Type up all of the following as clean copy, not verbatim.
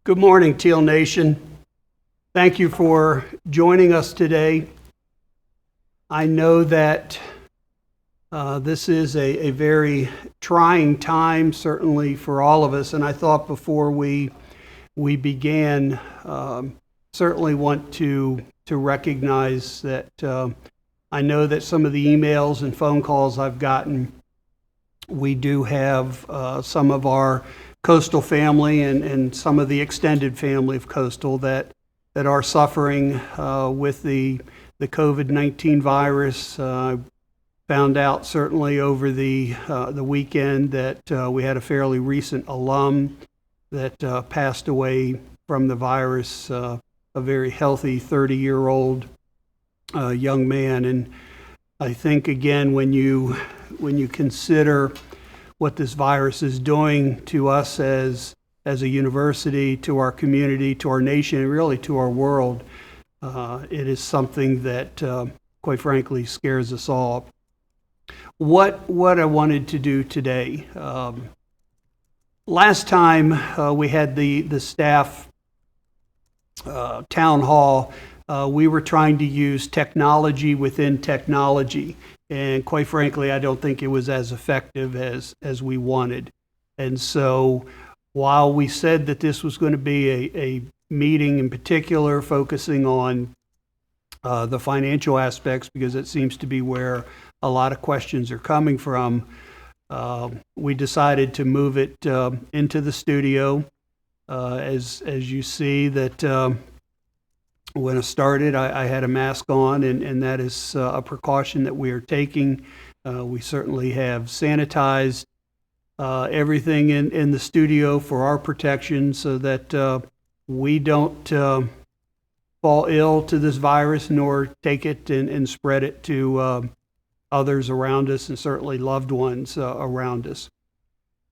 Good morning, Teal Nation. Thank you for joining us today. I know that this is a very trying time, certainly for all of us, and I thought before we began, certainly want to recognize that I know that some of the emails and phone calls I've gotten, we do have some of our Coastal family and some of the extended family of Coastal that are suffering with the COVID-19 virus. Found out certainly over the weekend that we had a fairly recent alum that passed away from the virus, a very healthy 30-year-old young man. And I think again, when you consider what this virus is doing to us as a university, to our community, to our nation, and really to our world, it is something that, quite frankly, scares us all. What I wanted to do today, last time we had the staff town hall, we were trying to use technology within technology. And quite frankly, I don't think it was as effective as we wanted. And so while we said that this was going to be a meeting in particular focusing on the financial aspects, because it seems to be where a lot of questions are coming from, we decided to move it into the studio. As you see that when I started, I had a mask on, and that is a precaution that we are taking. We certainly have sanitized everything in the studio for our protection so that we don't fall ill to this virus nor take it and spread it to others around us and certainly loved ones around us.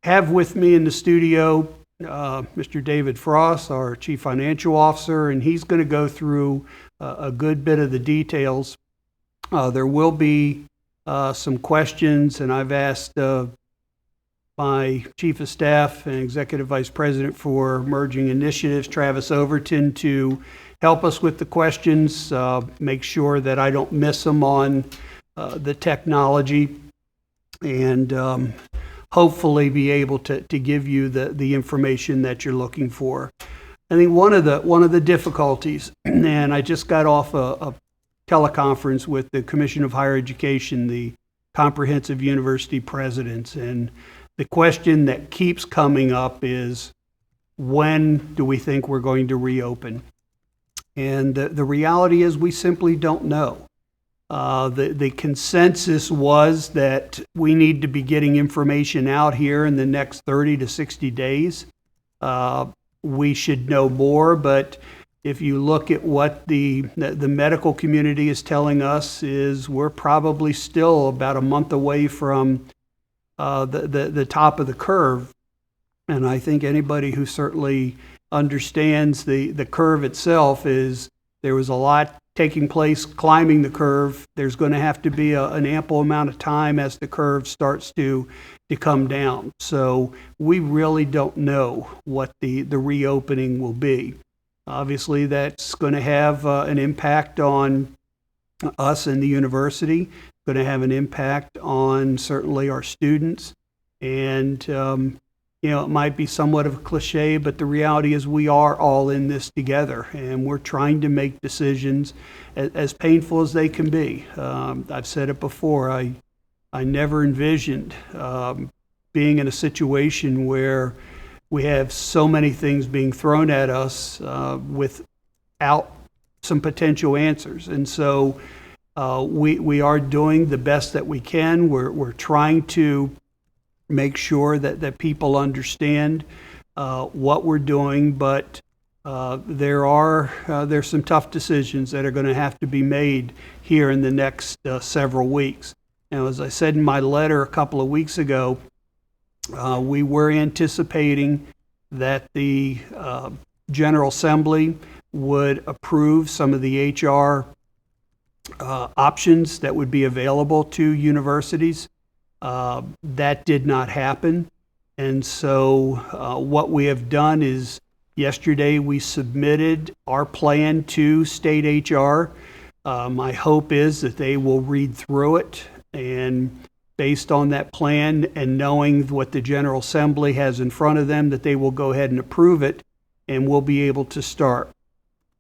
Have with me in the studio Mr. David Frost, our Chief Financial Officer, and he's going to go through a good bit of the details. There will be some questions, and I've asked my Chief of Staff and Executive Vice President for Emerging Initiatives, Travis Overton, to help us with the questions, make sure that I don't miss them on the technology, and hopefully be able to give you the information that you're looking for. I think one of the difficulties, and I just got off a teleconference with the Commission of Higher Education, the Comprehensive University Presidents, and the question that keeps coming up is, when do we think we're going to reopen? And the reality is we simply don't know. The consensus was that we need to be getting information out here in the next 30 to 60 days. We should know more, but if you look at what the medical community is telling us, is we're probably still about a month away from the top of the curve. And I think anybody who certainly understands the curve itself is there was a lot taking place climbing the curve. There's going to have to be an ample amount of time as the curve starts to come down. So we really don't know what the reopening will be. Obviously, that's going to have an impact on us in the university, going to have an impact on certainly our students. And it might be somewhat of a cliche, but the reality is we are all in this together, and we're trying to make decisions as painful as they can be. I've said it before, I never envisioned being in a situation where we have so many things being thrown at us without some potential answers. And so we are doing the best that we can. We're trying to make sure that people understand what we're doing, but there's some tough decisions that are going to have to be made here in the next several weeks. Now, as I said in my letter a couple of weeks ago, we were anticipating that the General Assembly would approve some of the HR options that would be available to universities. That did not happen. And so what we have done is yesterday we submitted our plan to state HR. My hope is that they will read through it, and based on that plan and knowing what the General Assembly has in front of them, that they will go ahead and approve it, and we'll be able to start.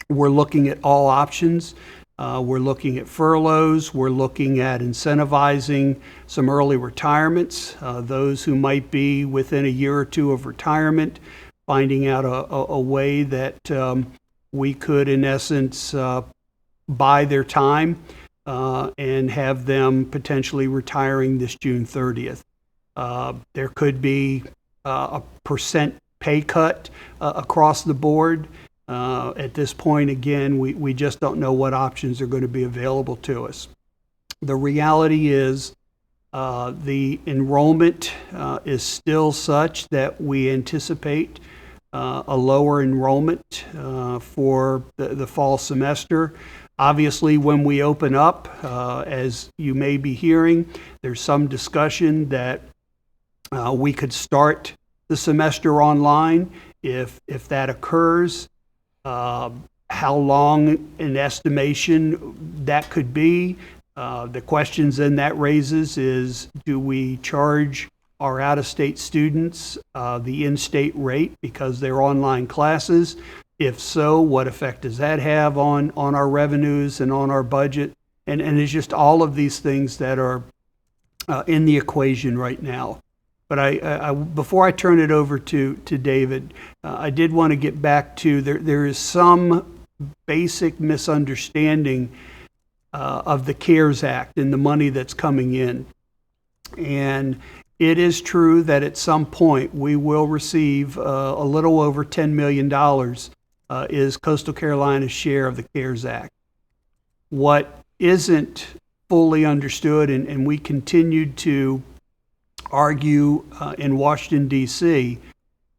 We're looking at all options. We're looking at furloughs. We're looking at incentivizing some early retirements, those who might be within a year or two of retirement, finding out a way that we could, in essence, buy their time and have them potentially retiring this June 30th. There could be a percent pay cut across the board. At this point, again, we just don't know what options are going to be available to us. The reality is the enrollment is still such that we anticipate a lower enrollment for the fall semester. Obviously, when we open up, as you may be hearing, there's some discussion that we could start the semester online. If that occurs, how long an estimation that could be. The questions then that raises is, do we charge our out-of-state students the in-state rate because they're online classes? If so, what effect does that have on our revenues and on our budget? And it's just all of these things that are in the equation right now. But I before I turn it over to David, I did want to get back to there is some basic misunderstanding of the CARES Act and the money that's coming in. And it is true that at some point we will receive a little over $10 million is Coastal Carolina's share of the CARES Act. What isn't fully understood, and we continued to argue in Washington, D.C.,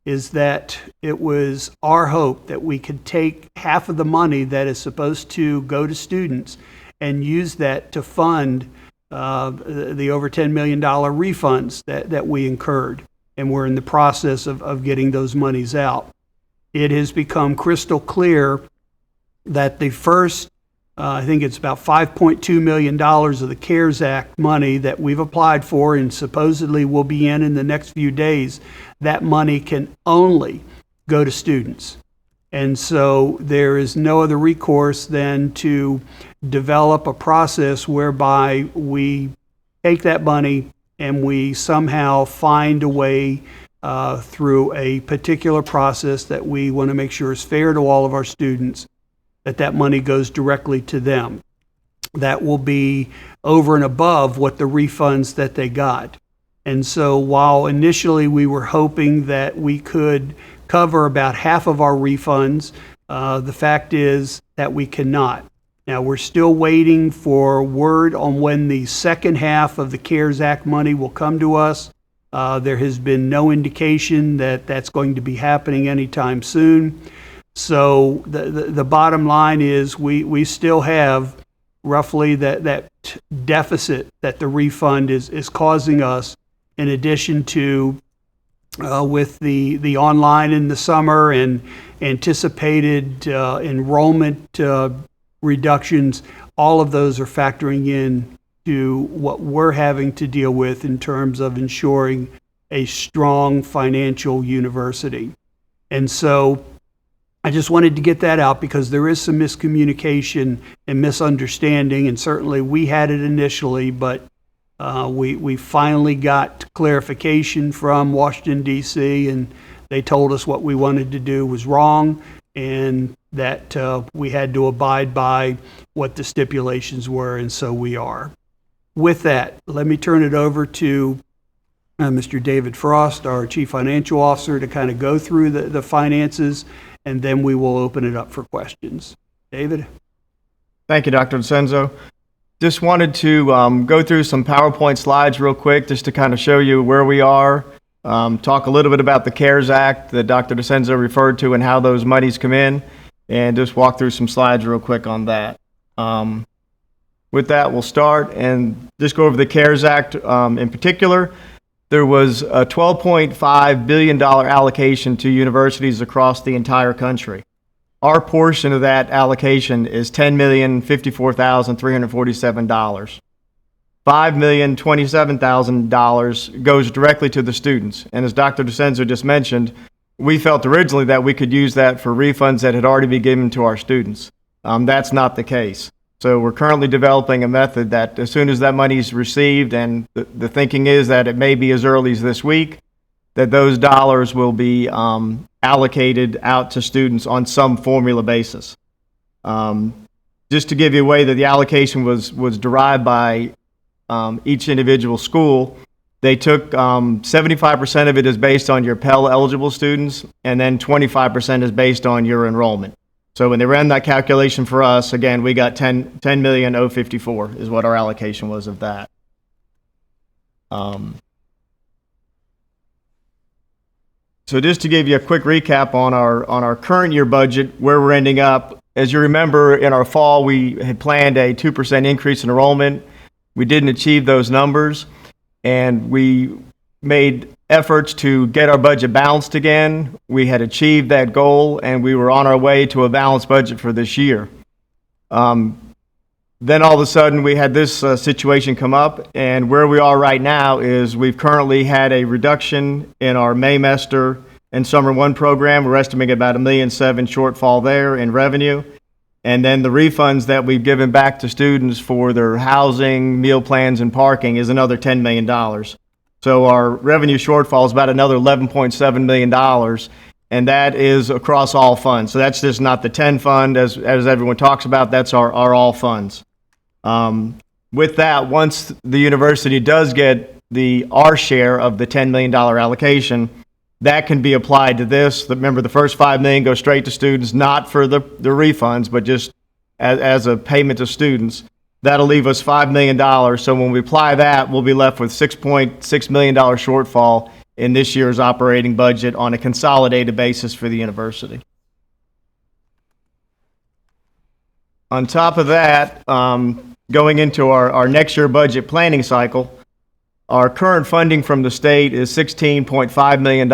is that it was our hope that we could take half of the money that is supposed to go to students and use that to fund the over $10 million refunds that we incurred. And we're in the process of getting those monies out. It has become crystal clear that the first, I think it's about $5.2 million of the CARES Act money that we've applied for and supposedly will be in the next few days, that money can only go to students. And so there is no other recourse than to develop a process whereby we take that money and we somehow find a way through a particular process that we want to make sure is fair to all of our students, that money goes directly to them. That will be over and above what the refunds that they got. And so while initially we were hoping that we could cover about half of our refunds, the fact is that we cannot. Now, we're still waiting for word on when the second half of the CARES Act money will come to us. There has been no indication that that's going to be happening anytime soon. So the bottom line is we still have roughly that deficit that the refund is causing us, in addition to with the online in the summer and anticipated enrollment reductions. All of those are factoring in to what we're having to deal with in terms of ensuring a strong financial university. And so I just wanted to get that out because there is some miscommunication and misunderstanding, and certainly we had it initially, but we finally got clarification from Washington, D.C., and they told us what we wanted to do was wrong and that we had to abide by what the stipulations were, and so we are. With that, let me turn it over to Mr. David Frost, our Chief Financial Officer, to kind of go through the finances, and then we will open it up for questions. David? Thank you, Dr. DeCenzo. Just wanted to go through some PowerPoint slides real quick just to kind of show you where we are, talk a little bit about the CARES Act that Dr. DeCenzo referred to and how those monies come in, and just walk through some slides real quick on that. With that, we'll start and just go over the CARES Act in particular. there was a $12.5 billion allocation to universities across the entire country. Our portion of that allocation is $10,054,347. $5,027,000 goes directly to the students. And as Dr. DeCenzo just mentioned, we felt originally that we could use that for refunds that had already been given to our students. That's not the case. So we're currently developing a method that as soon as that money is received, and the thinking is that it may be as early as this week, that those dollars will be allocated out to students on some formula basis. Just to give you a way that the allocation was derived by each individual school, they took 75% of it is based on your Pell eligible students, and then 25% is based on your enrollment. So when they ran that calculation for us, again, we got 10,054 is what our allocation was of that. So just to give you a quick recap on our current year budget, where we're ending up, as you remember, in our fall, we had planned a 2% increase in enrollment. We didn't achieve those numbers, and we made efforts to get our budget balanced again. We had achieved that goal, and we were on our way to a balanced budget for this year. Then all of a sudden, we had this situation come up, and where we are right now is we've currently had a reduction in our Maymester and Summer 1 program. We're estimating about $1.7 million shortfall there in revenue. And then the refunds that we've given back to students for their housing, meal plans, and parking is another $10 million. So our revenue shortfall is about another $11.7 million, and that is across all funds. So that's just not the 10 fund, as everyone talks about, that's our all funds. With that, once the university does get our share of the $10 million allocation, that can be applied to this. Remember, the first $5 million goes straight to students, not for the refunds, but just as a payment to students. That'll leave us $5 million. So when we apply that, we'll be left with $6.6 million shortfall in this year's operating budget on a consolidated basis for the university. On top of that, going into our next year budget planning cycle, our current funding from the state is $16.5 million.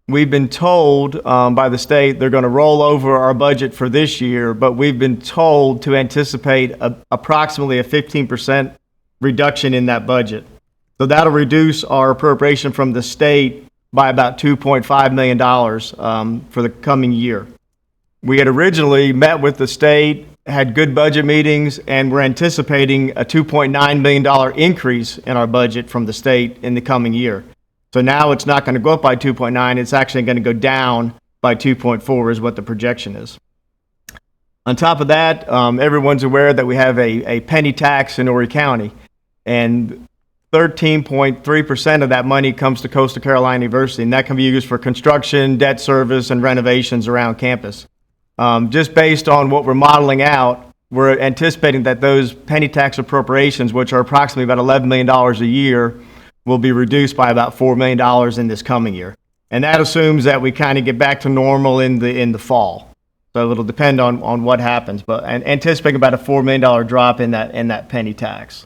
We've been told by the state they're going to roll over our budget for this year, but we've been told to anticipate approximately a 15% reduction in that budget. So that'll reduce our appropriation from the state by about $2.5 million for the coming year. We had originally met with the state, had good budget meetings, and we're anticipating a $2.9 million increase in our budget from the state in the coming year. So now it's not going to go up by 2.9, it's actually going to go down by 2.4 is what the projection is. On top of that, everyone's aware that we have a penny tax in Horry County, and 13.3% of that money comes to Coastal Carolina University, and that can be used for construction, debt service, and renovations around campus. Just based on what we're modeling out, we're anticipating that those penny tax appropriations, which are approximately about $11 million a year, will be reduced by about $4 million in this coming year. And that assumes that we kind of get back to normal in the fall. So it'll depend on what happens, but anticipating about a $4 million drop in that penny tax.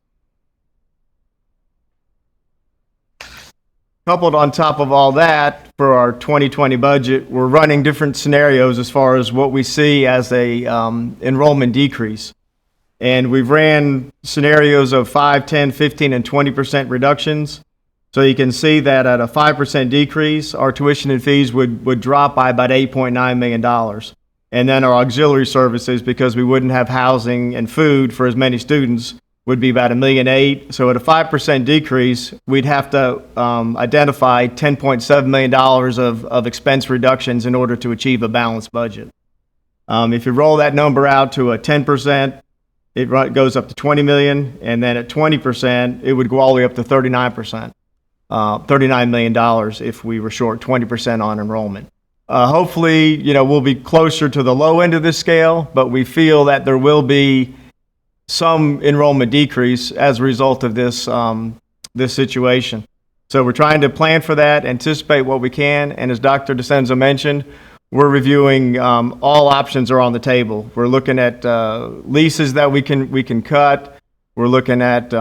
Coupled on top of all that, for our 2020 budget, we're running different scenarios as far as what we see as a enrollment decrease. And we've ran scenarios of 5, 10, 15, and 20% reductions. So you can see that at a 5% decrease, our tuition and fees would drop by about $8.9 million. And then our auxiliary services, because we wouldn't have housing and food for as many students, would be about $1.8 million. So at a 5% decrease, we'd have to identify $10.7 million of expense reductions in order to achieve a balanced budget. If you roll that number out to a 10%, it goes up to $20 million, and then at 20%, it would go all the way up to 39%, $39 million if we were short 20% on enrollment. Hopefully, we'll be closer to the low end of this scale, but we feel that there will be some enrollment decrease as a result of this situation. So we're trying to plan for that, anticipate what we can, and as Dr. DeCenzo mentioned, we're reviewing all options are on the table. We're looking at leases that we can cut. We're looking at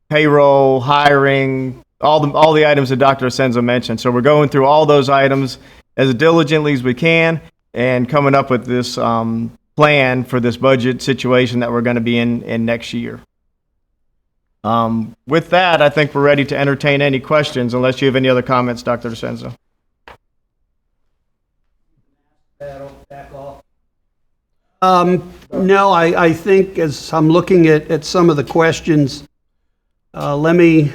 payroll, hiring, all the items that Dr. DeCenzo mentioned. So we're going through all those items as diligently as we can and coming up with this plan for this budget situation that we're going to be in next year. With that, I think we're ready to entertain any questions, unless you have any other comments, Dr. DeCenzo. No, I think as I'm looking at some of the questions, let me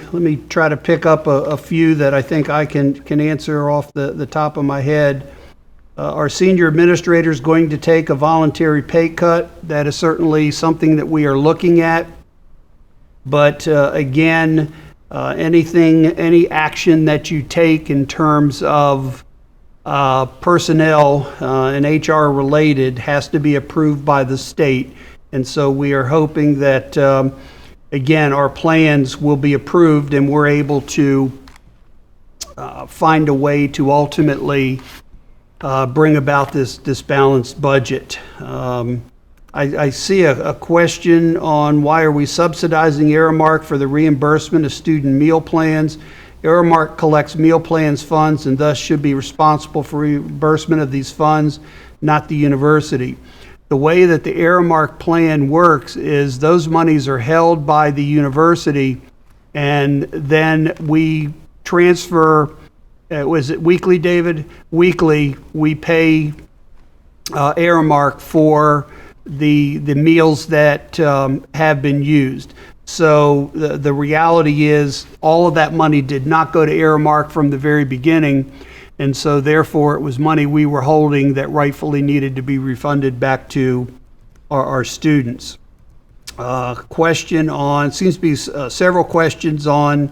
try to pick up a few that I think I can answer off the top of my head. Are senior administrators going to take a voluntary pay cut? That is certainly something that we are looking at. But again, any action that you take in terms of personnel and HR related has to be approved by the state. And so we are hoping that, again, our plans will be approved and we're able to find a way to ultimately bring about this balanced budget. I see a question on why are we subsidizing Aramark for the reimbursement of student meal plans. Aramark collects meal plans funds and thus should be responsible for reimbursement of these funds, not the university. The way that the Aramark plan works is those monies are held by the university and then we transfer, was it weekly, David? Weekly, we pay Aramark for the meals that have been used. So the reality is all of that money did not go to Aramark from the very beginning, and so therefore it was money we were holding that rightfully needed to be refunded back to our students. Question on, seems to be several questions on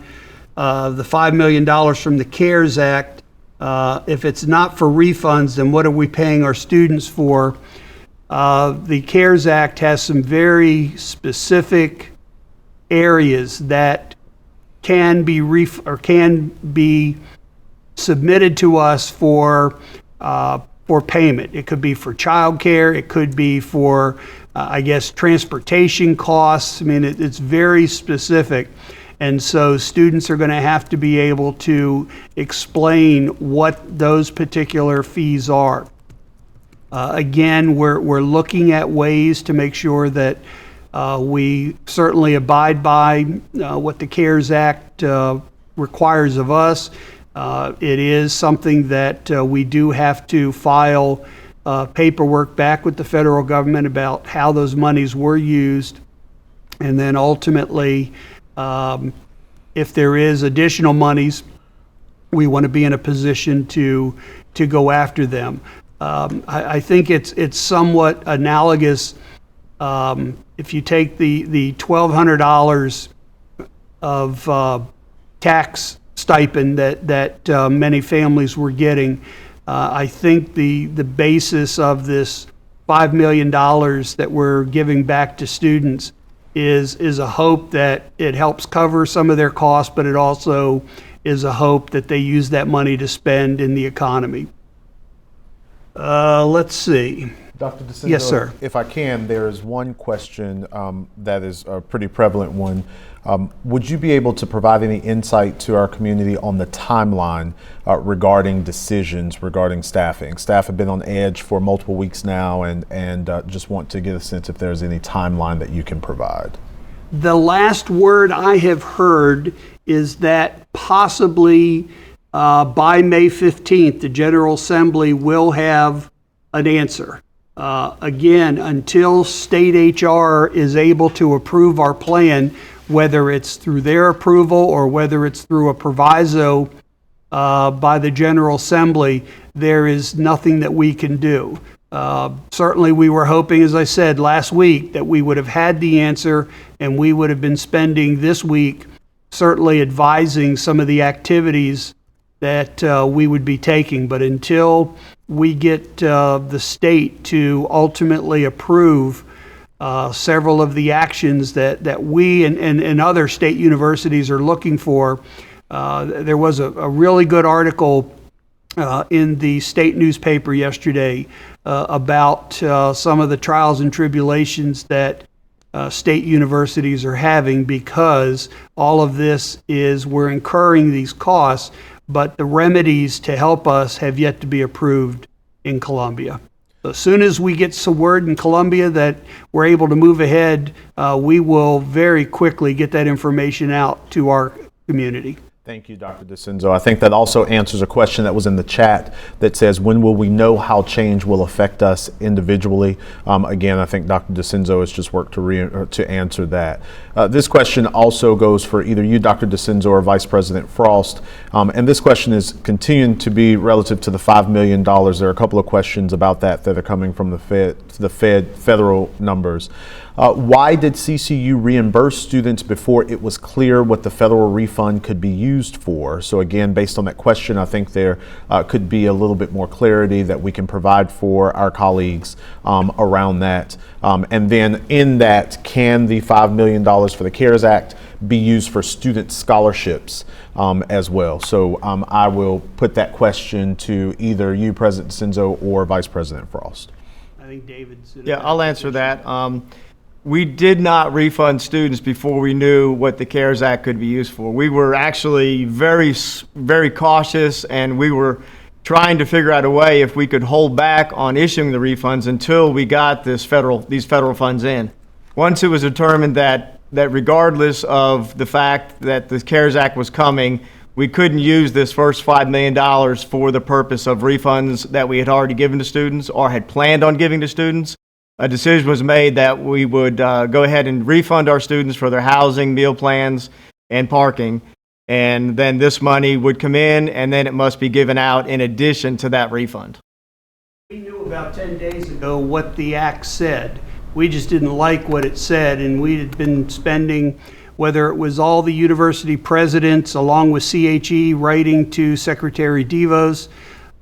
the $5 million from the CARES Act. If it's not for refunds, then what are we paying our students for? The CARES Act has some very specific areas that can be submitted to us for payment. It could be for childcare. It could be for, transportation costs. I mean, it's very specific. And so students are going to have to be able to explain what those particular fees are. Again, we're looking at ways to make sure that we certainly abide by what the CARES Act requires of us. It is something that we do have to file paperwork back with the federal government about how those monies were used. And then ultimately, if there is additional monies, we want to be in a position to go after them. I think it's somewhat analogous. If you take the $1,200 of tax stipend that many families were getting, I think the basis of this $5 million that we're giving back to students is a hope that it helps cover some of their costs, but it also is a hope that they use that money to spend in the economy. Let's see. Dr. DeCenzo, yes, sir. If I can, there's one question that is a pretty prevalent one. Would you be able to provide any insight to our community on the timeline regarding decisions regarding staffing? Staff have been on edge for multiple weeks now and just want to get a sense if there's any timeline that you can provide. The last word I have heard is that possibly by May 15th, the General Assembly will have an answer. Again, until state HR is able to approve our plan, whether it's through their approval or whether it's through a proviso by the General Assembly, there is nothing that we can do. Certainly we were hoping, as I said last week, that we would have had the answer and we would have been spending this week certainly advising some of the activities that we would be taking. But until we get the state to ultimately approve several of the actions that we and other state universities are looking for, there was a really good article in the state newspaper yesterday about some of the trials and tribulations that state universities are having, because all of this is, we're incurring these costs, but the remedies to help us have yet to be approved in Columbia. So as soon as we get some word in Columbia that we're able to move ahead, we will very quickly get that information out to our community. Thank you, Dr. DeCenzo. I think that also answers a question that was in the chat that says, when will we know how change will affect us individually? Again, I think Dr. DeCenzo has just worked to answer that. This question also goes for either you, Dr. DeCenzo, or Vice President Frost. And this question is continuing to be relative to the $5 million. There are a couple of questions about that are coming from the federal numbers. Why did CCU reimburse students before it was clear what the federal refund could be used for? So again, based on that question, I think there could be a little bit more clarity that we can provide for our colleagues around that. And then in that, can the $5 million for the CARES Act be used for student scholarships as well? So I will put that question to either you, President DeCenzo, or Vice President Frost. I think David's. Yeah, I'll answer that. We did not refund students before we knew what the CARES Act could be used for. We were actually very, very cautious, and we were trying to figure out a way if we could hold back on issuing the refunds until we got these federal funds in. Once it was determined that regardless of the fact that the CARES Act was coming, we couldn't use this first $5 million for the purpose of refunds that we had already given to students or had planned on giving to students, a decision was made that we would go ahead and refund our students for their housing, meal plans, and parking. And then this money would come in, and then it must be given out in addition to that refund. We knew about 10 days ago what the act said. We just didn't like what it said, and we had been spending, whether it was all the university presidents along with CHE writing to Secretary DeVos,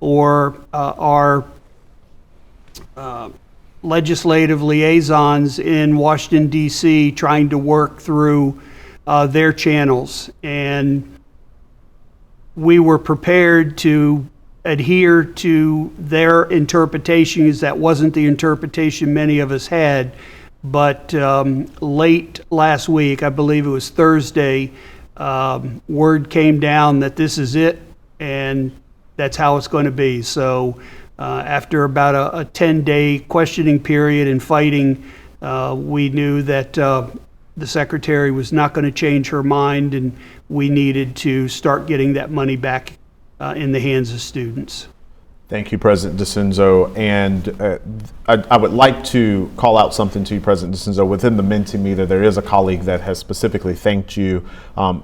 or our legislative liaisons in Washington, D.C., trying to work through their channels. And we were prepared to adhere to their interpretations. That wasn't the interpretation many of us had. But late last week, I believe it was Thursday, word came down that this is it, and that's how it's going to be. So after about a 10-day questioning period and fighting, we knew that the secretary was not going to change her mind, and we needed to start getting that money back in the hands of students. Thank you, President DeCenzo. And I would like to call out something to you, President DeCenzo. Within the Mentimeter, there is a colleague that has specifically thanked you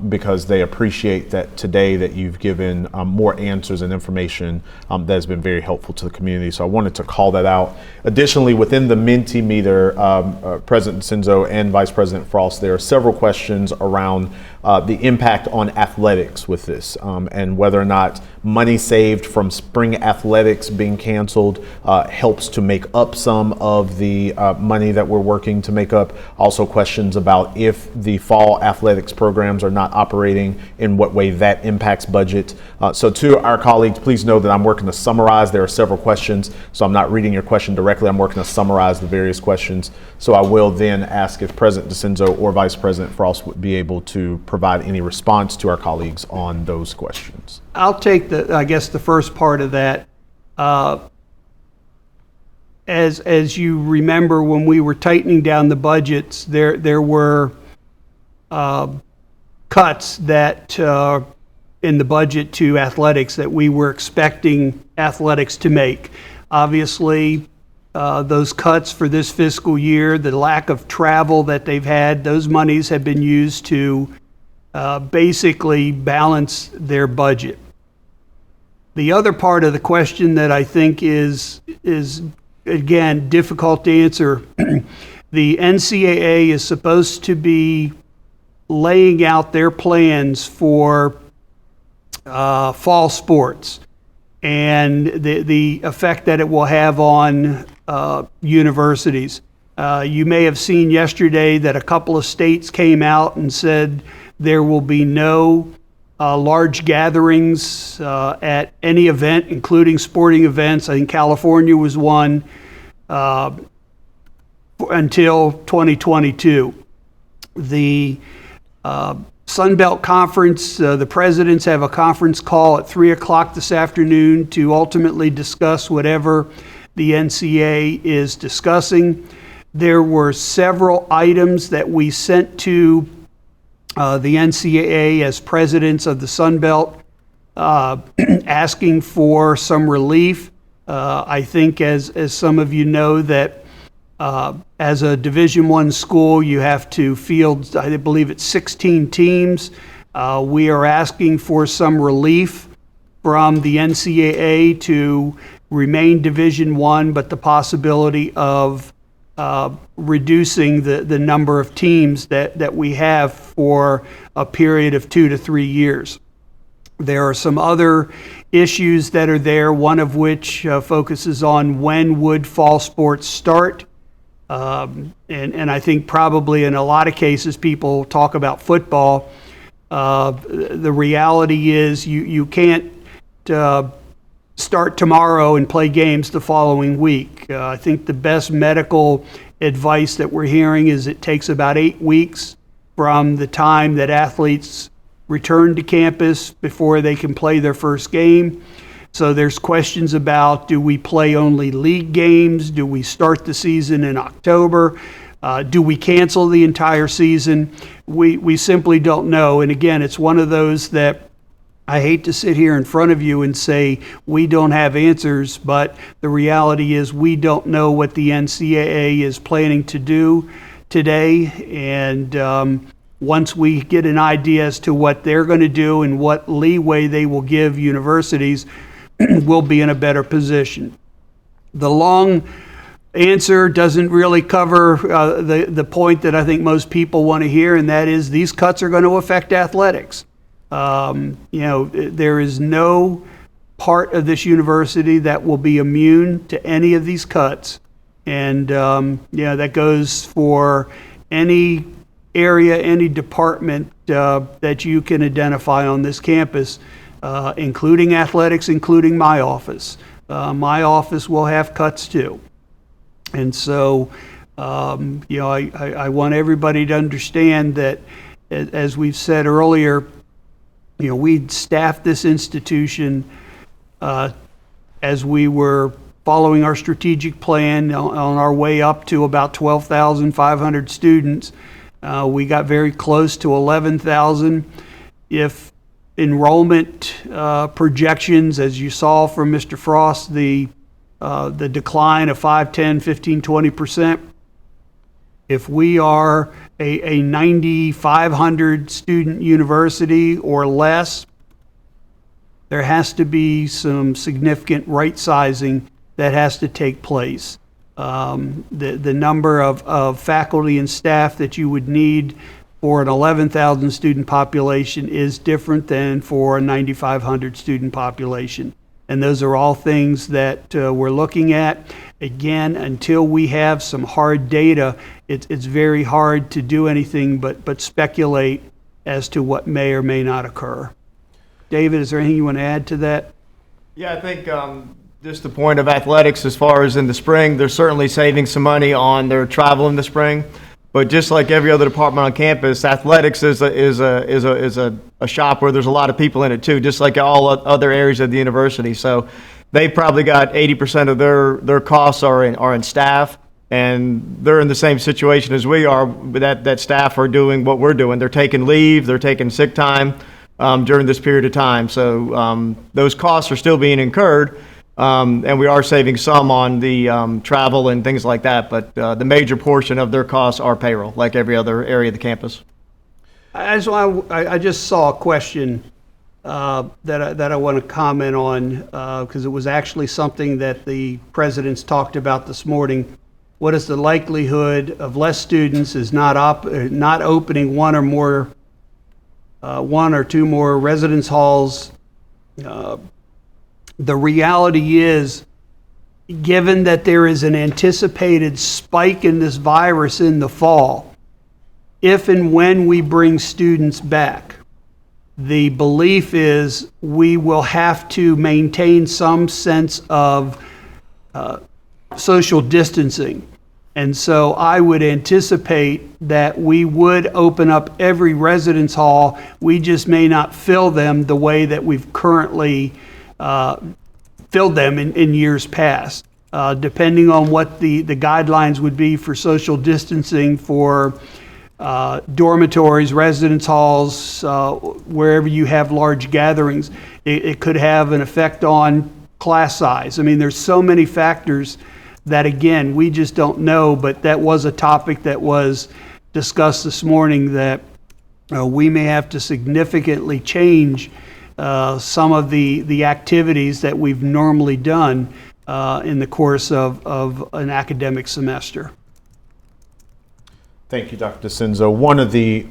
because they appreciate that today that you've given more answers and information that has been very helpful to the community. So I wanted to call that out. Additionally, within the Mentimeter, President DeCenzo and Vice President Frost, there are several questions around the impact on athletics with this and whether or not money saved from spring athletics being canceled helps to make up some of the money that we're working to make up. Also questions about if the fall athletics programs are not operating, in what way that impacts budget. So to our colleagues, please know that I'm working to summarize. There are several questions, so I'm not reading your question directly. I'm working to summarize the various questions. So I will then ask if President DeCenzo or Vice President Frost would be able to provide any response to our colleagues on those questions. I'll take the first part of that. As you remember, when we were tightening down the budgets, there were cuts that in the budget to athletics that we were expecting athletics to make. Obviously, those cuts for this fiscal year, the lack of travel that they've had, those monies have been used to basically balance their budget. The other part of the question that I think is again difficult to answer, the NCAA is supposed to be laying out their plans for fall sports and the effect that it will have on universities. You may have seen yesterday that a couple of states came out and said there will be no large gatherings at any event, including sporting events. I think California was one. until 2022. The Sun Belt Conference, the presidents have a conference call at 3 o'clock this afternoon to ultimately discuss whatever the NCAA is discussing. There were several items that we sent to the NCAA as presidents of the Sun Belt, asking for some relief. I think as some of you know that as a Division I school, you have to field, I believe it's 16 teams. We are asking for some relief from the NCAA to remain Division I, but the possibility of reducing the number of teams that we have for a period of 2 to 3 years. There are some other issues that are there, one of which focuses on when would fall sports start. And I think probably in a lot of cases people talk about football. The reality is you can't start tomorrow and play games the following week. I think the best medical advice that we're hearing is it takes about 8 weeks from the time that athletes return to campus before they can play their first game. So there's questions about, do we play only league games? Do we start the season in October? Do we cancel the entire season? We simply don't know. And again, it's one of those that I hate to sit here in front of you and say we don't have answers, but the reality is we don't know what the NCAA is planning to do today. And once we get an idea as to what they're going to do and what leeway they will give universities, we'll be in a better position. The long answer doesn't really cover the point that I think most people want to hear, and that is these cuts are going to affect athletics. There is no part of this university that will be immune to any of these cuts. And, that goes for any area, any department that you can identify on this campus, including athletics, including my office. My office will have cuts too. And so, I want everybody to understand that, as we've said earlier, we staffed this institution as we were following our strategic plan on our way up to about 12,500 students. We got very close to 11,000. If enrollment projections, as you saw from Mr. Frost, the decline of 5, 10, 15, 20%, if we are a 9,500 student university or less, there has to be some significant right sizing that has to take place. The number of faculty and staff that you would need for an 11,000 student population is different than for a 9,500 student population. And those are all things that we're looking at. Again, until we have some hard data, it's very hard to do anything but speculate as to what may or may not occur. David, is there anything you want to add to that? Yeah, I think just the point of athletics as far as in the spring, they're certainly saving some money on their travel in the spring. But just like every other department on campus, athletics is a shop where there's a lot of people in it too, just like all other areas of the university. So they probably got 80% of their costs are in staff, and they're in the same situation as we are. That staff are doing what we're doing. They're taking leave, they're taking sick time during this period of time. So those costs are still being incurred. And we are saving some on the travel and things like that, but the major portion of their costs are payroll, like every other area of the campus. I just saw a question that I want to comment on because it was actually something that the presidents talked about this morning. What is the likelihood of less students is not opening one or two more residence halls? The reality is, given that there is an anticipated spike in this virus in the fall, if and when we bring students back, the belief is we will have to maintain some sense of social distancing. And so I would anticipate that we would open up every residence hall. We just may not fill them the way that we've currently filled them in years past, depending on what the guidelines would be for social distancing for dormitories, residence halls, wherever you have large gatherings. It could have an effect on class size. I mean, there's so many factors that, again, we just don't know, but that was a topic that was discussed this morning, that we may have to significantly change some of the activities that we've normally done in the course of an academic semester. Thank you, Dr. DeCenzo. One of the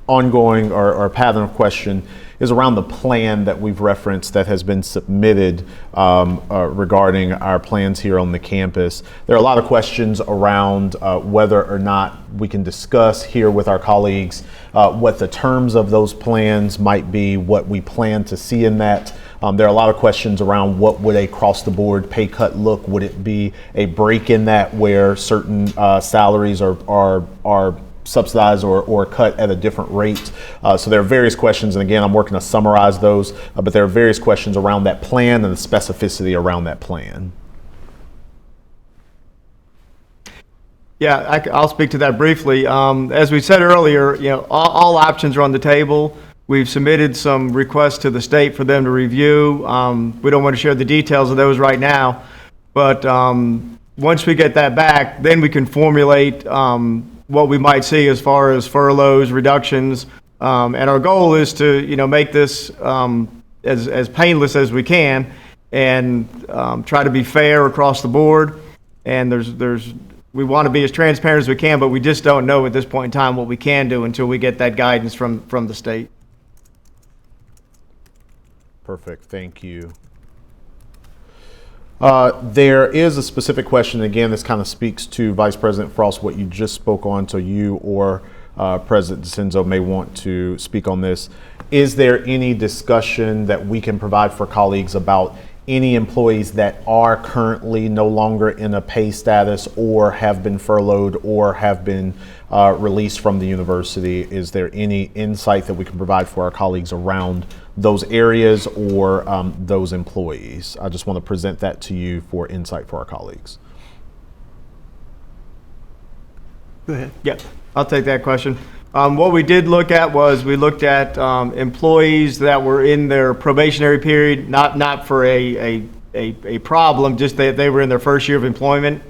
ongoing or pattern of question is around the plan that we've referenced that has been submitted regarding our plans here on the campus. There are a lot of questions around whether or not we can discuss here with our colleagues what the terms of those plans might be, what we plan to see in that. There are a lot of questions around what would a cross-the-board pay cut look. Would it be a break in that where certain salaries are subsidized or cut at a different rate? So there are various questions, and again, I'm working to summarize those, but there are various questions around that plan and the specificity around that plan. Yeah, I'll speak to that briefly. As we said earlier, all options are on the table. We've submitted some requests to the state for them to review. We don't want to share the details of those right now, but once we get that back, then we can formulate what we might see as far as furloughs, reductions, and our goal is to make this as painless as we can, and try to be fair across the board. And we want to be as transparent as we can, but we just don't know at this point in time what we can do until we get that guidance from the state. Perfect, thank you. There is a specific question, again, this kind of speaks to Vice President Frost, what you just spoke on, so you or President DeCenzo may want to speak on this. Is there any discussion that we can provide for colleagues about any employees that are currently no longer in a pay status or have been furloughed or have been released from the university? Is there any insight that we can provide for our colleagues around those areas or those employees? I just want to present that to you for insight for our colleagues. Go ahead. Yeah, I'll take that question. What we did look at was we looked at employees that were in their probationary period, not for a problem, just that they were in their first year of employment.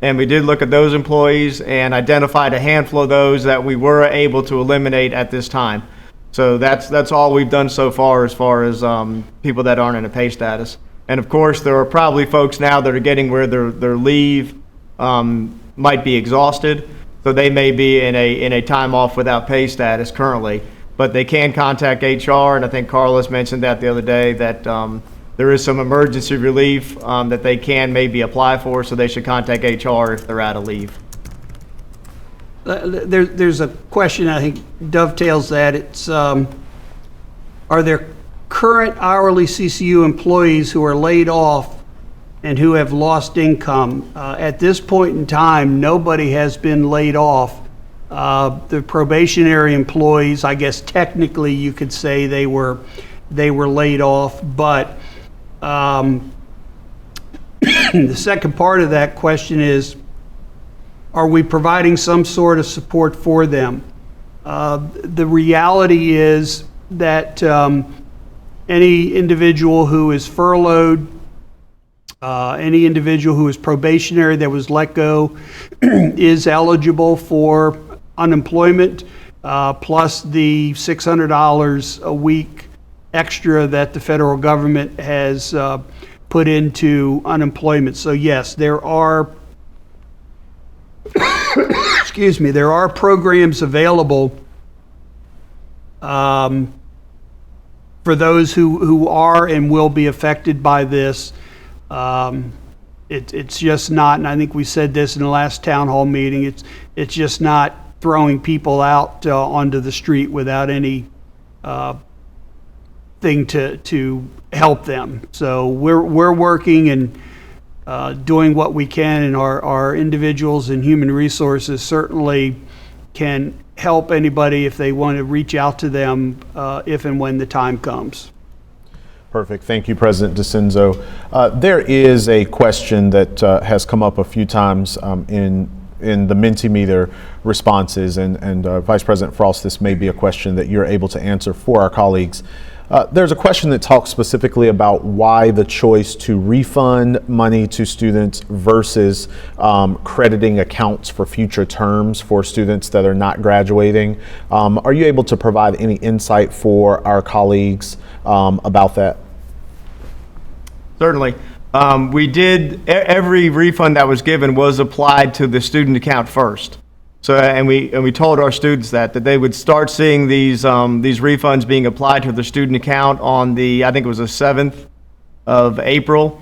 And we did look at those employees and identified a handful of those that we were able to eliminate at this time. So that's all we've done so far as people that aren't in a pay status. And of course, there are probably folks now that are getting where their leave might be exhausted. So they may be in a time off without pay status currently, but they can contact HR, and I think Carlos mentioned that the other day, that there is some emergency relief that they can maybe apply for, so they should contact HR if they're out of leave. There's a question I think dovetails that. It's are there current hourly CCU employees who are laid off and who have lost income? At this point in time, nobody has been laid off. The probationary employees, I guess technically you could say they were laid off, but the second part of that question is, are we providing some sort of support for them? The reality is that any individual who is furloughed, any individual who is probationary that was let go is eligible for unemployment, plus the $600 a week extra that the federal government has put into unemployment. So yes, there are excuse me, there are programs available for those who are and will be affected by this. It's just not, and I think we said this in the last town hall meeting, it's just not throwing people out onto the street without any thing to help them. So we're working, and doing what we can, and our individuals in human resources certainly can help anybody if they want to reach out to them if and when the time comes. Perfect. Thank you, President DeCenzo. There is a question that has come up a few times in the Mentimeter responses, and Vice President Frost, this may be a question that you're able to answer for our colleagues. There's a question that talks specifically about why the choice to refund money to students versus crediting accounts for future terms for students that are not graduating. Are you able to provide any insight for our colleagues about that? Certainly. Every refund that was given was applied to the student account first. So, and we told our students that they would start seeing these refunds being applied to the student account on I think it was the 7th of April.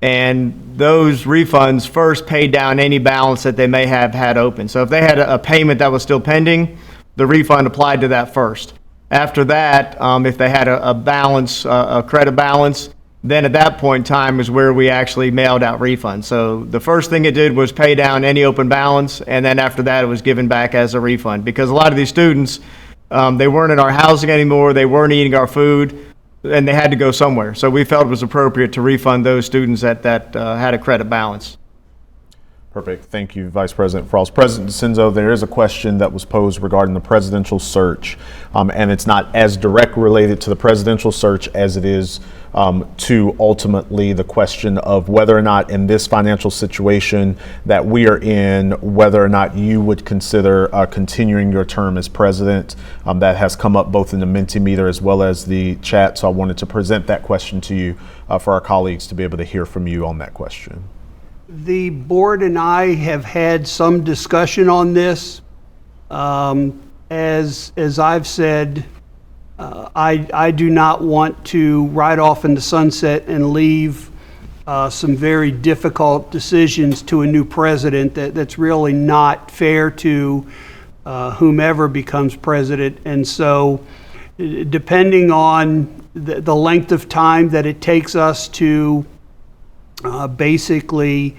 And those refunds first paid down any balance that they may have had open. So if they had a payment that was still pending, the refund applied to that first. After that, if they had a balance, a credit balance, then at that point in time is where we actually mailed out refunds. So the first thing it did was pay down any open balance, and then after that it was given back as a refund. Because a lot of these students, they weren't in our housing anymore, they weren't eating our food, and they had to go somewhere. So we felt it was appropriate to refund those students that had a credit balance. Perfect. Thank you, Vice President Frost. President DeCenzo, there is a question that was posed regarding the presidential search, and it's not as direct related to the presidential search as it is to ultimately the question of whether or not in this financial situation that we are in, whether or not you would consider continuing your term as president. That has come up both in the Mentimeter as well as the chat, so I wanted to present that question to you for our colleagues to be able to hear from you on that question. The board and I have had some discussion on this. As I've said, I do not want to ride off in the sunset and leave some very difficult decisions to a new president. That's really not fair to whomever becomes president. And so, depending on the length of time that it takes us to basically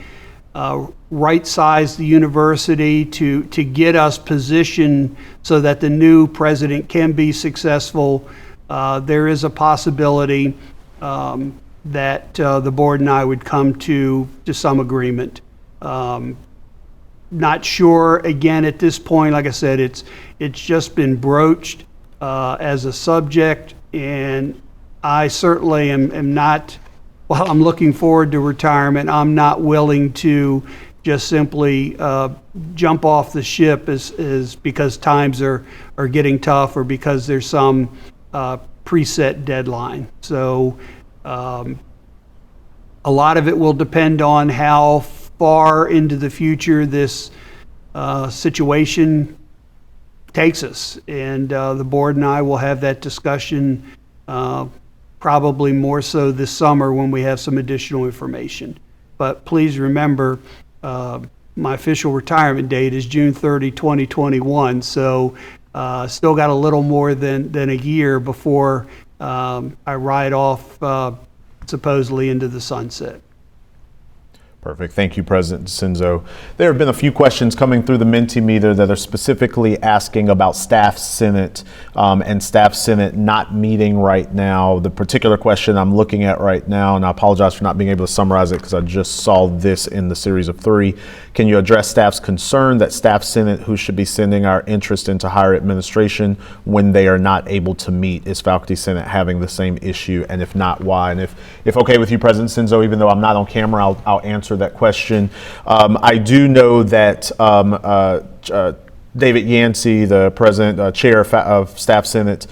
right-size the university to get us positioned so that the new president can be successful, there is a possibility that the board and I would come to some agreement. Not sure, again, at this point, like I said, it's just been broached as a subject, and I certainly am not. While I'm looking forward to retirement, I'm not willing to just simply jump off the ship is because times are getting tough or because there's some preset deadline. So a lot of it will depend on how far into the future this situation takes us. And the board and I will have that discussion probably more so this summer when we have some additional information. But please remember, my official retirement date is June 30, 2021. So still got a little more than a year before I ride off supposedly into the sunset. Perfect. Thank you, President DeCenzo. There have been a few questions coming through the Mentimeter that are specifically asking about Staff Senate and Staff Senate not meeting right now. The particular question I'm looking at right now, and I apologize for not being able to summarize it because I just saw this in the series of 3. Can you address staff's concern that Staff Senate, who should be sending our interest into higher administration, when they are not able to meet? Is Faculty Senate having the same issue? And if not, why? And if okay with you, President DeCenzo, even though I'm not on camera, I'll answer that question. I do know that David Yancey, the president, chair of Staff Senate,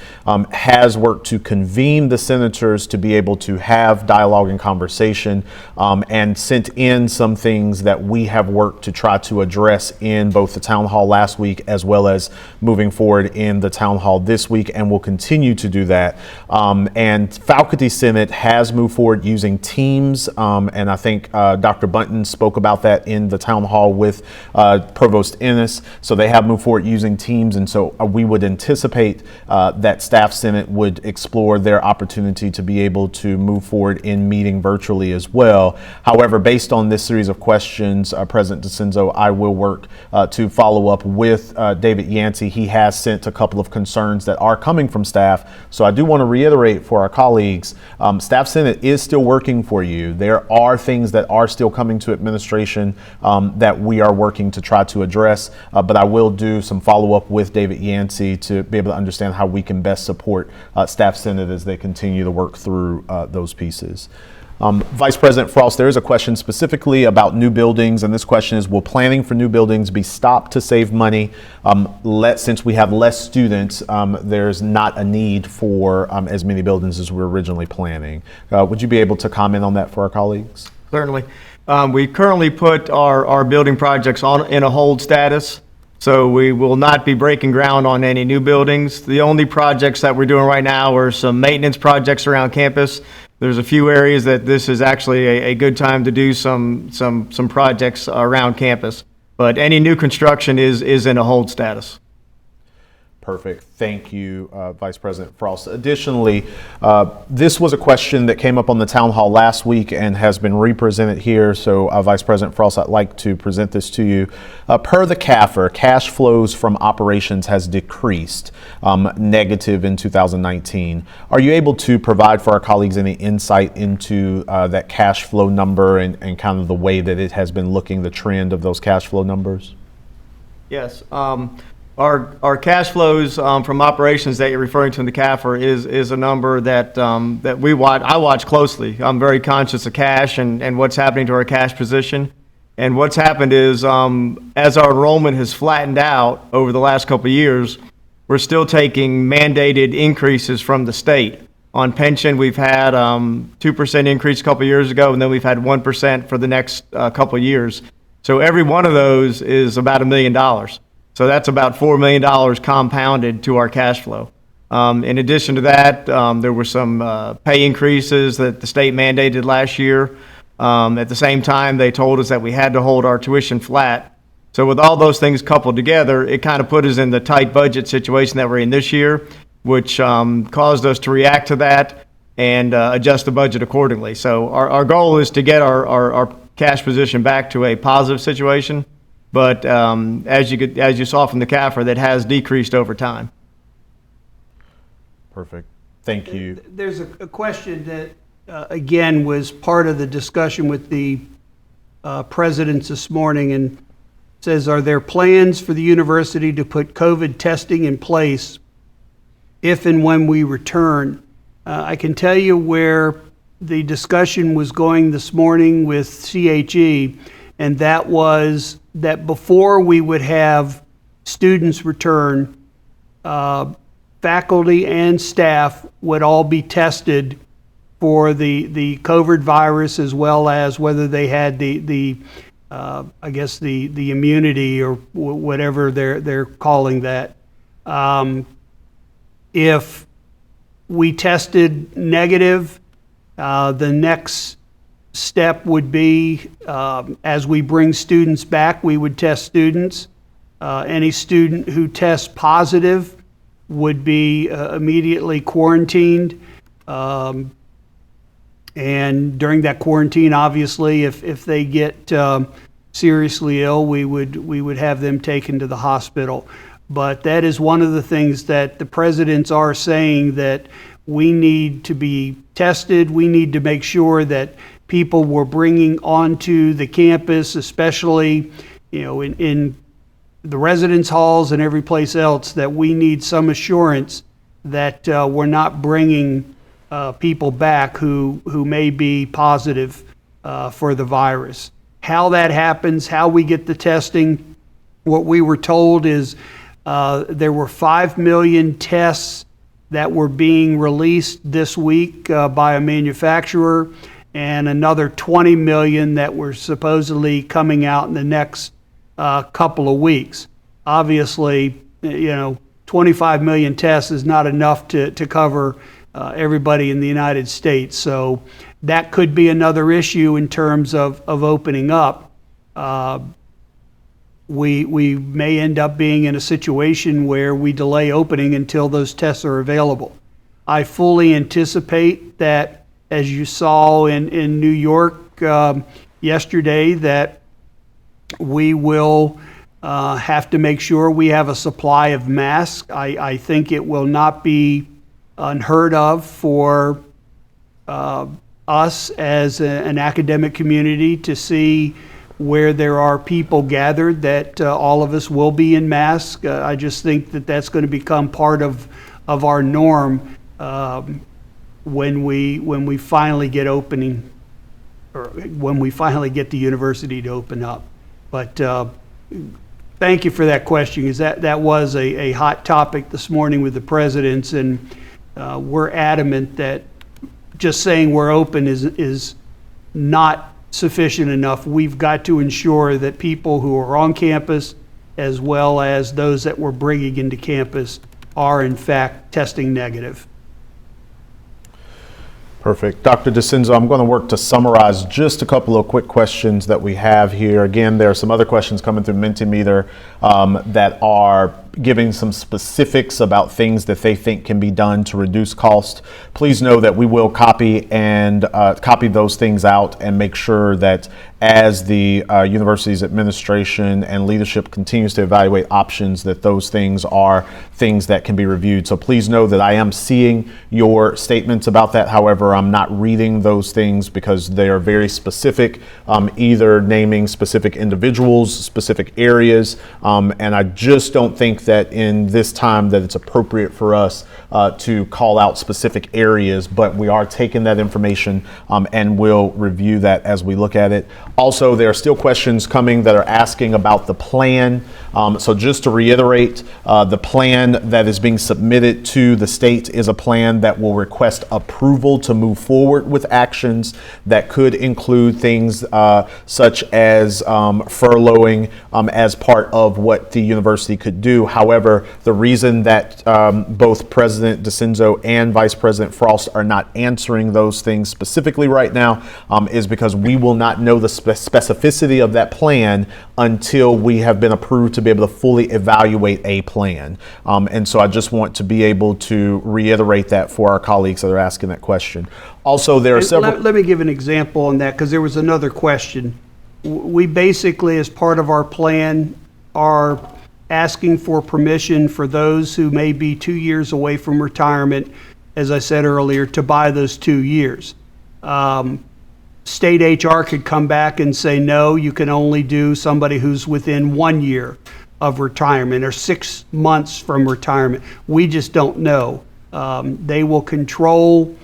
has worked to convene the senators to be able to have dialogue and conversation, and sent in some things that we have worked to try to address in both the town hall last week as well as moving forward in the town hall this week, and will continue to do that. And Faculty Senate has moved forward using Teams, and I think Dr. Bunton spoke about that in the town hall with Provost Ennis. So they have move forward using Teams, and so we would anticipate that Staff Senate would explore their opportunity to be able to move forward in meeting virtually as well. However, based on this series of questions, President DeCenzo, I will work to follow up with David Yancey. He has sent a couple of concerns that are coming from staff. So I do want to reiterate for our colleagues, Staff Senate is still working for you. There are things that are still coming to administration that we are working to try to address, but I will do some follow-up with David Yancey to be able to understand how we can best support Staff Senate as they continue to work through those pieces. Vice President Frost, there is a question specifically about new buildings, and this question is, will planning for new buildings be stopped to save money? Since we have less students, there's not a need for as many buildings as we were originally planning. Would you be able to comment on that for our colleagues? Certainly. We currently put our building projects in a hold status, so we will not be breaking ground on any new buildings. The only projects that we're doing right now are some maintenance projects around campus. There's a few areas that this is actually a good time to do some projects around campus, but any new construction is in a hold status. Perfect. Thank you, Vice President Frost. Additionally, this was a question that came up on the town hall last week and has been represented here. So, Vice President Frost, I'd like to present this to you. Per the CAFR, cash flows from operations has decreased, negative in 2019. Are you able to provide for our colleagues any insight into that cash flow number and kind of the way that it has been looking, the trend of those cash flow numbers? Yes. Our cash flows from operations that you're referring to in the CAFR is a number that I watch closely. I'm very conscious of cash and what's happening to our cash position. And what's happened is, as our enrollment has flattened out over the last couple of years, we're still taking mandated increases from the state. On pension, we've had 2% increase a couple of years ago, and then we've had 1% for the next couple of years. So every one of those is about $1 million. So that's about $4 million compounded to our cash flow. In addition to that, there were some pay increases that the state mandated last year. At the same time, they told us that we had to hold our tuition flat. So with all those things coupled together, it kind of put us in the tight budget situation that we're in this year, which caused us to react to that and adjust the budget accordingly. So our goal is to get our cash position back to a positive situation. But as you saw from the CAFR, that has decreased over time. Perfect. Thank you. There's a question that, again, was part of the discussion with the presidents this morning, and says, are there plans for the university to put COVID testing in place if and when we return? I can tell you where the discussion was going this morning with CHE, and that was that before we would have students return, faculty and staff would all be tested for the COVID virus, as well as whether they had the immunity or whatever they're calling that. If we tested negative, the next step would be, as we bring students back, we would test students. Any student who tests positive would be immediately quarantined. And during that quarantine, obviously, if they get seriously ill, we would have them taken to the hospital. But that is one of the things that the presidents are saying, that we need to be tested. We need to make sure that people we're bringing onto the campus, especially, in the residence halls and every place else, that we need some assurance that we're not bringing people back who may be positive for the virus. How that happens, how we get the testing, what we were told is there were 5 million tests that were being released this week by a manufacturer, and another 20 million that were supposedly coming out in the next couple of weeks. Obviously, 25 million tests is not enough to cover everybody in the United States. So that could be another issue in terms of opening up. we may end up being in a situation where we delay opening until those tests are available. I fully anticipate that, as you saw in New York yesterday, that we will have to make sure we have a supply of masks. I think it will not be unheard of for us as an academic community to see where there are people gathered that all of us will be in masks. I just think that that's going to become part of our norm when we finally get opening, or when we finally get the university to open up. But thank you for that question, because that was a hot topic this morning with the presidents, and we're adamant that just saying we're open is not sufficient enough. We've got to ensure that people who are on campus, as well as those that we're bringing into campus, are in fact testing negative. Perfect. Dr. DeCenzo, I'm going to work to summarize just a couple of quick questions that we have here. Again, there are some other questions coming through Mentimeter that are giving some specifics about things that they think can be done to reduce cost. Please know that we will copy those things out and make sure that as the university's administration and leadership continues to evaluate options, that those things are things that can be reviewed. So please know that I am seeing your statements about that. However, I'm not reading those things because they are very specific, either naming specific individuals, specific areas, and I just don't think that in this time that it's appropriate for us to call out specific areas, but we are taking that information and we'll review that as we look at it. Also, there are still questions coming that are asking about the plan. So just to reiterate, the plan that is being submitted to the state is a plan that will request approval to move forward with actions that could include things such as furloughing as part of what the university could do. However, the reason that both President DeCenzo and Vice President Frost are not answering those things specifically right now is because we will not know the specificity of that plan until we have been approved to be able to fully evaluate a plan. And so I just want to be able to reiterate that for our colleagues that are asking that question. Also, there are several... Let me give an example on that, because there was another question. We basically, as part of our plan, are asking for permission for those who may be 2 years away from retirement, as I said earlier, to buy those 2 years. State HR could come back and say, no, you can only do somebody who's within 1 year of retirement or 6 months from retirement. We just don't know. They will control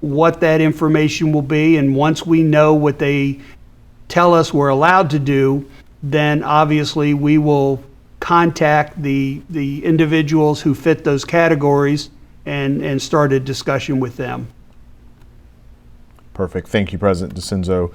what that information will be, and once we know what they tell us we're allowed to do, then obviously we will contact the individuals who fit those categories and start a discussion with them. Perfect. Thank you, President DeCenzo.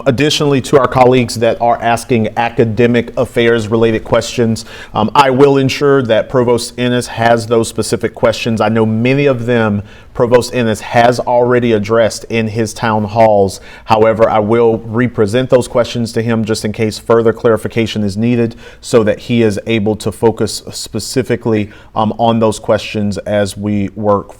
Additionally, to our colleagues that are asking academic affairs related questions, I will ensure that Provost Ennis has those specific questions. I know many of them Provost Ennis has already addressed in his town halls. However, I will represent those questions to him just in case further clarification is needed, so that he is able to focus specifically on those questions as we work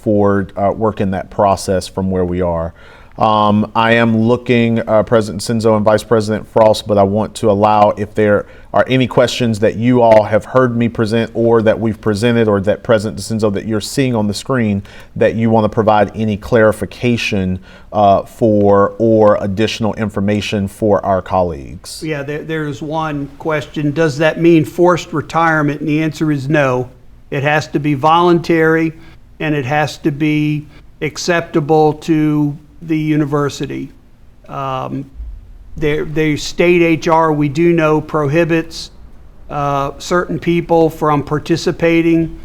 in that process from where we are. I am looking, President DeCenzo and Vice President Frost, but I want to allow, if there are any questions that you all have heard me present or that we've presented or that President DeCenzo that you're seeing on the screen, that you want to provide any clarification for or additional information for our colleagues. Yeah, there's one question. Does that mean forced retirement? And the answer is no. It has to be voluntary, and it has to be acceptable to the university. The state HR, we do know, prohibits certain people from participating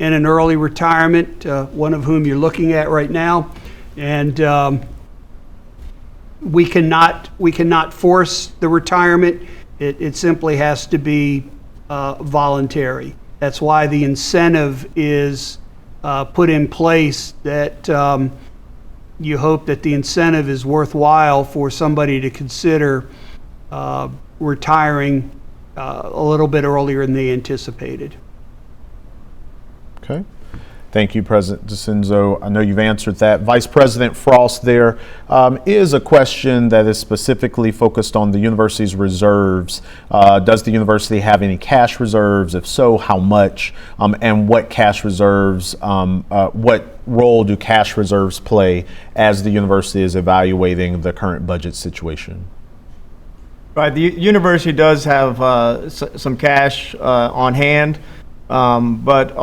in an early retirement, one of whom you're looking at right now, and we cannot force the retirement. It simply has to be voluntary. That's why the incentive is put in place, that you hope that the incentive is worthwhile for somebody to consider retiring a little bit earlier than they anticipated. Okay. Thank you, President DeCenzo. I know you've answered that. Vice President Frost, there is a question that is specifically focused on the university's reserves. Does the university have any cash reserves? If so, how much? And what cash reserves, what role do cash reserves play as the university is evaluating the current budget situation? Right, the university does have some cash on hand, but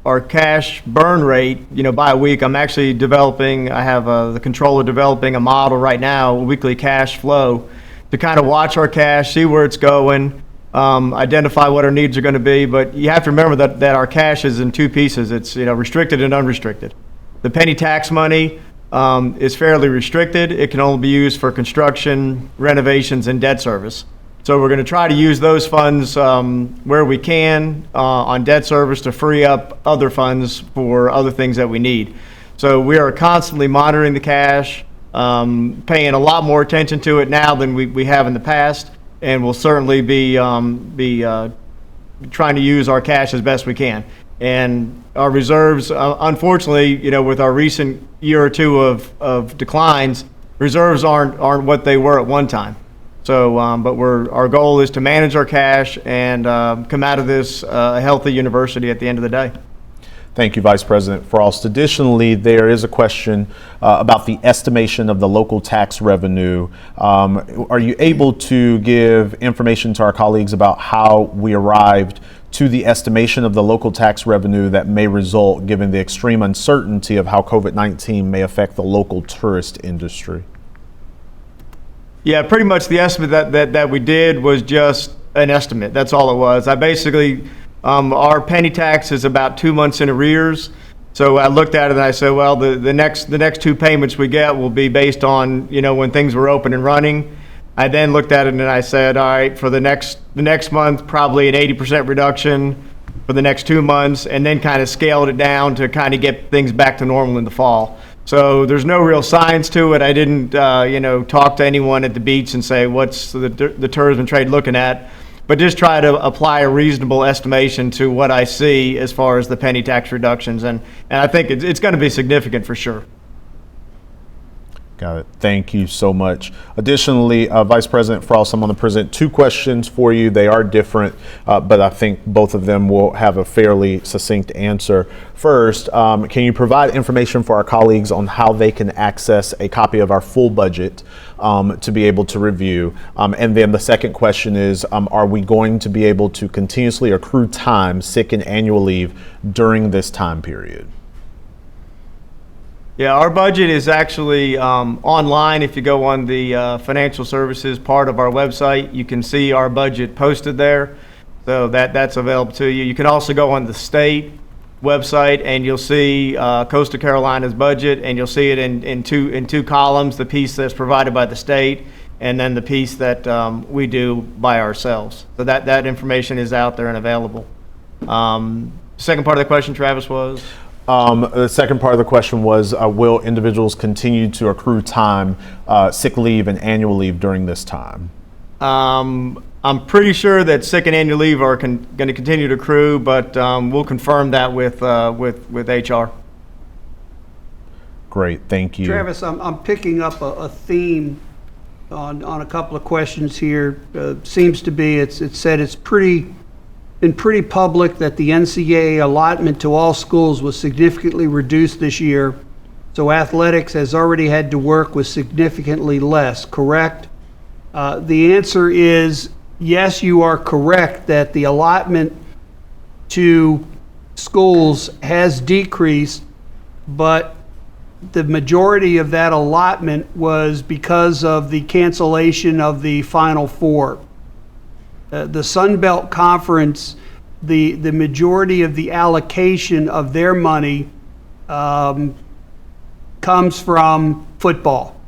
our cash burn rate, by a week, I'm actually developing, I have the controller developing a model right now, a weekly cash flow, to kind of watch our cash, see where it's going, identify what our needs are going to be. But you have to remember that our cash is in two pieces. It's restricted and unrestricted. The penny tax money is fairly restricted. It can only be used for construction, renovations, and debt service. So we're going to try to use those funds where we can on debt service to free up other funds for other things that we need. So we are constantly monitoring the cash, paying a lot more attention to it now than we have in the past, and we'll certainly be trying to use our cash as best we can. And our reserves, unfortunately, with our recent year or two of declines, reserves aren't what they were at one time. So, but our goal is to manage our cash and come out of this a healthy university at the end of the day. Thank you, Vice President Frost. Additionally, there is a question about the estimation of the local tax revenue. Are you able to give information to our colleagues about how we arrived to the estimation of the local tax revenue that may result given the extreme uncertainty of how COVID-19 may affect the local tourist industry? Yeah, pretty much the estimate that we did was just an estimate. That's all it was. I basically, our penny tax is about 2 months in arrears. So I looked at it and I said, well, the next two payments we get will be based on, when things were open and running. I then looked at it and I said, all right, for the next month, probably an 80% reduction for the next 2 months, and then kind of scaled it down to kind of get things back to normal in the fall. So there's no real science to it. I didn't, talk to anyone at the beach and say, what's the tourism trade looking at, but just try to apply a reasonable estimation to what I see as far as the penny tax reductions. And I think it's going to be significant for sure. Got it. Thank you so much. Additionally, Vice President Frost, I'm going to present two questions for you. They are different, but I think both of them will have a fairly succinct answer. First, can you provide information for our colleagues on how they can access a copy of our full budget to be able to review? And then the second question is, are we going to be able to continuously accrue time, sick and annual leave, during this time period? Yeah, our budget is actually online. If you go on the financial services part of our website, you can see our budget posted there. So that's available to you. You can also go on the state website and you'll see Coastal Carolina's budget, and you'll see it in two columns, the piece that's provided by the state and then the piece that we do by ourselves. So that information is out there and available. Second part of the question, Travis, was? The second part of the question was, will individuals continue to accrue time, sick leave and annual leave during this time? I'm pretty sure that sick and annual leave are going to continue to accrue, but we'll confirm that with HR. Great, thank you. Travis, I'm picking up a theme on a couple of questions here. Seems to be, it said it's been pretty public that the NCAA allotment to all schools was significantly reduced this year, so athletics has already had to work with significantly less, correct? The answer is yes, you are correct that the allotment to schools has decreased, but the majority of that allotment was because of the cancellation of the Final Four. The Sun Belt Conference, the majority of the allocation of their money comes from football.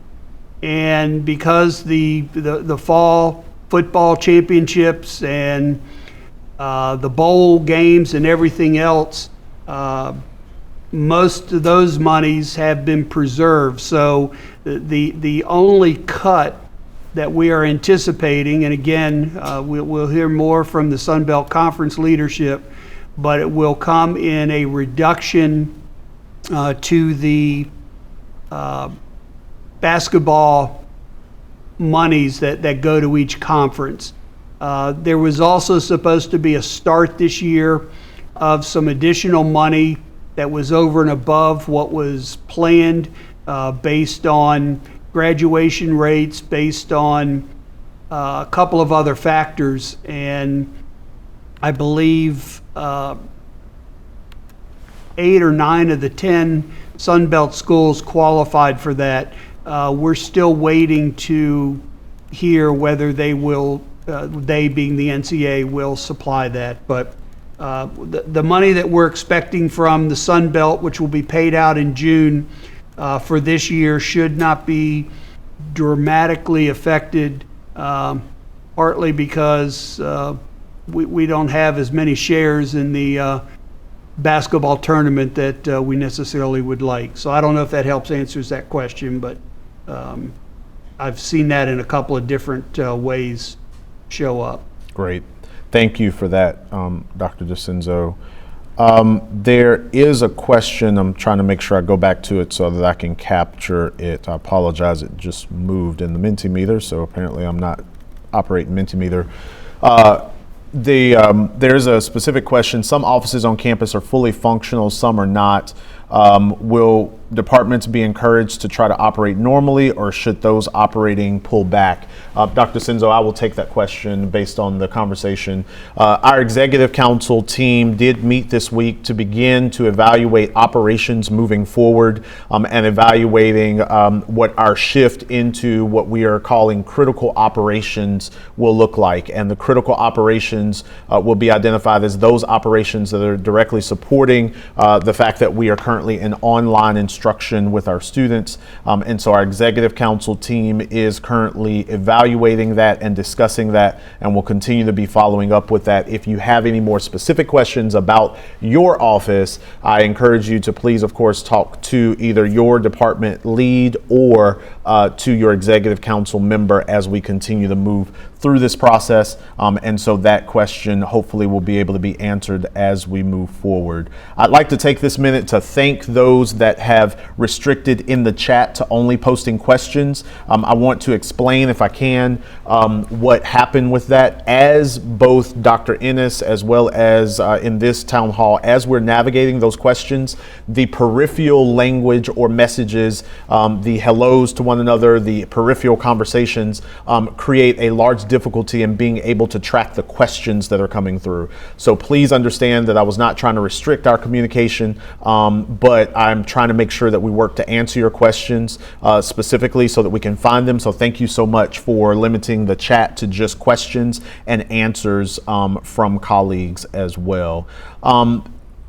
And because the fall football championships and the bowl games and everything else, most of those monies have been preserved. So the only cut that we are anticipating, and again, we'll hear more from the Sun Belt Conference leadership, but it will come in a reduction to the basketball monies that go to each conference. There was also supposed to be a start this year of some additional money that was over and above what was planned, based on graduation rates, based on a couple of other factors, and I believe 8 or 9 of the 10 Sun Belt schools qualified for that. We're still waiting to hear whether they will, they being the NCAA, will supply that. But the money that we're expecting from the Sun Belt, which will be paid out in June for this year, should not be dramatically affected, partly because we don't have as many shares in the basketball tournament that we necessarily would like. So I don't know if that helps answers that question, but I've seen that in a couple of different ways show up. Great. Thank you for that, Dr. DeCenzo. There is a question. I'm trying to make sure I go back to it so that I can capture it. I apologize. It just moved in the Mentimeter, so apparently I'm not operating Mentimeter. There's a specific question. Some offices on campus are fully functional, some are not. Will departments be encouraged to try to operate normally, or should those operating pull back? Dr. DeCenzo, I will take that question based on the conversation. Our executive council team did meet this week to begin to evaluate operations moving forward, and evaluating what our shift into what we are calling critical operations will look like. And the critical operations will be identified as those operations that are directly supporting the fact that we are currently in online instruction with our students. And so our executive council team is currently evaluating that and discussing that, and will continue to be following up with that. If you have any more specific questions about your office, I encourage you to please, of course, talk to either your department lead or to your executive council member as we continue to move through this process. And so that question hopefully will be able to be answered as we move forward. I'd like to take this minute to thank those that have restricted in the chat to only posting questions. I want to explain, if I can, what happened with that. As both Dr. Ennis as well as in this town hall, as we're navigating those questions, the peripheral language or messages, the hellos to one another, the peripheral conversations create a large difficulty in being able to track the questions that are coming through. So please understand that I was not trying to restrict our communication, but I'm trying to make sure that we work to answer your questions specifically so that we can find them. So thank you so much for limiting the chat to just questions and answers from colleagues as well.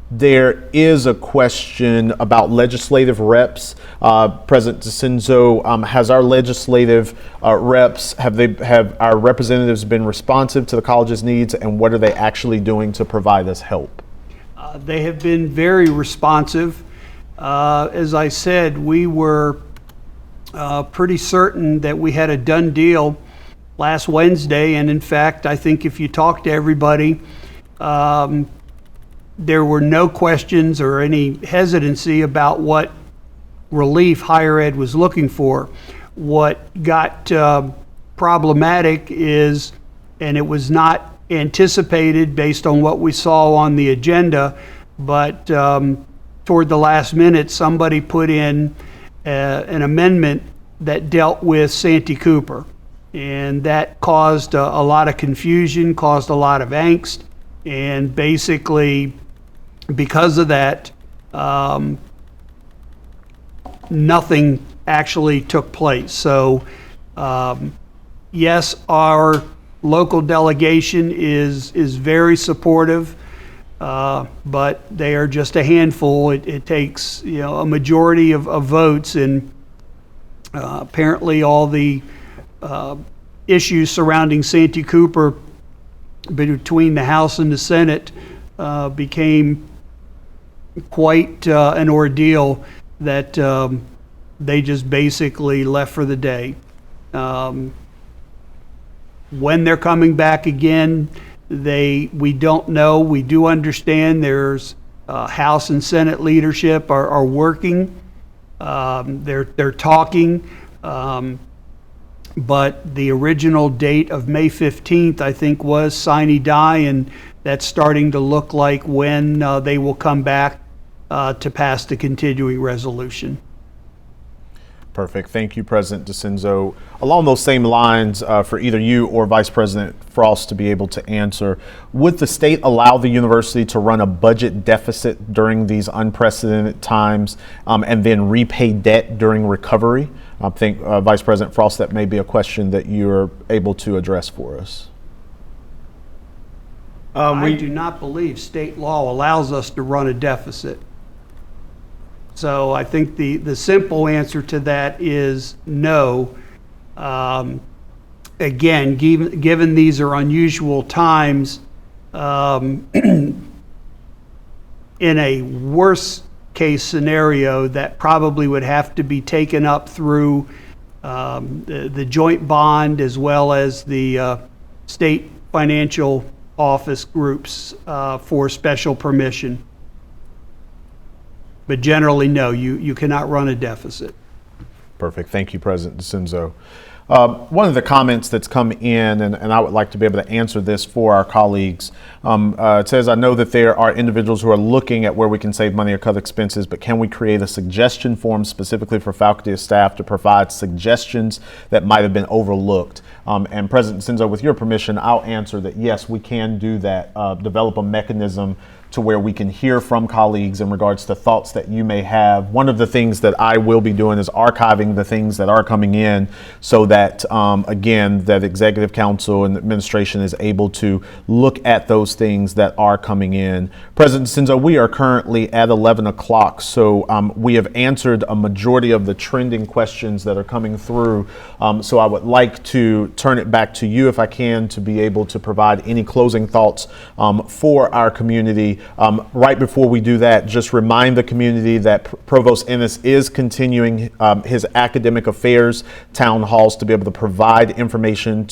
There is a question about legislative reps. President DeCenzo, has our legislative reps, have our representatives been responsive to the college's needs, and what are they actually doing to provide us help? They have been very responsive. As I said, we were pretty certain that we had a done deal last Wednesday, and in fact, I think if you talk to everybody, there were no questions or any hesitancy about what relief higher ed was looking for. What got problematic is, and it was not anticipated based on what we saw on the agenda, but toward the last minute, somebody put in an amendment that dealt with Santee Cooper. And that caused a lot of confusion, caused a lot of angst, and basically, because of that, nothing actually took place. So, yes, our local delegation is very supportive, but they are just a handful. It takes, a majority of votes, and apparently all the issues surrounding Santee Cooper between the House and the Senate became quite an ordeal that they just basically left for the day. When they're coming back again, we don't know. We do understand there's House and Senate leadership are working. They're talking. But the original date of May 15th, I think, was sine die, and that's starting to look like when they will come back to pass the continuing resolution. Perfect. Thank you, President DeCenzo. Along those same lines, for either you or Vice President Frost to be able to answer, would the state allow the university to run a budget deficit during these unprecedented times and then repay debt during recovery? I think, Vice President Frost, that may be a question that you're able to address for us. I do not believe state law allows us to run a deficit. So I think the simple answer to that is no. Again, given these are unusual times, in a worst case scenario, that probably would have to be taken up through the joint bond as well as the state financial office groups for special permission. But generally, no, you cannot run a deficit. Perfect. Thank you, President DeCenzo. One of the comments that's come in, and I would like to be able to answer this for our colleagues, it says, I know that there are individuals who are looking at where we can save money or cut expenses, but can we create a suggestion form specifically for faculty and staff to provide suggestions that might have been overlooked? And President DeCenzo, with your permission, I'll answer that yes, we can do that, develop a mechanism to where we can hear from colleagues in regards to thoughts that you may have. One of the things that I will be doing is archiving the things that are coming in so that, again, that Executive Council and administration is able to look at those things that are coming in. President DeCenzo, we are currently at 11 o'clock, so we have answered a majority of the trending questions that are coming through. So I would like to turn it back to you, if I can, to be able to provide any closing thoughts for our community. Right before we do that, just remind the community that Provost Ennis is continuing his academic affairs town halls to be able to provide information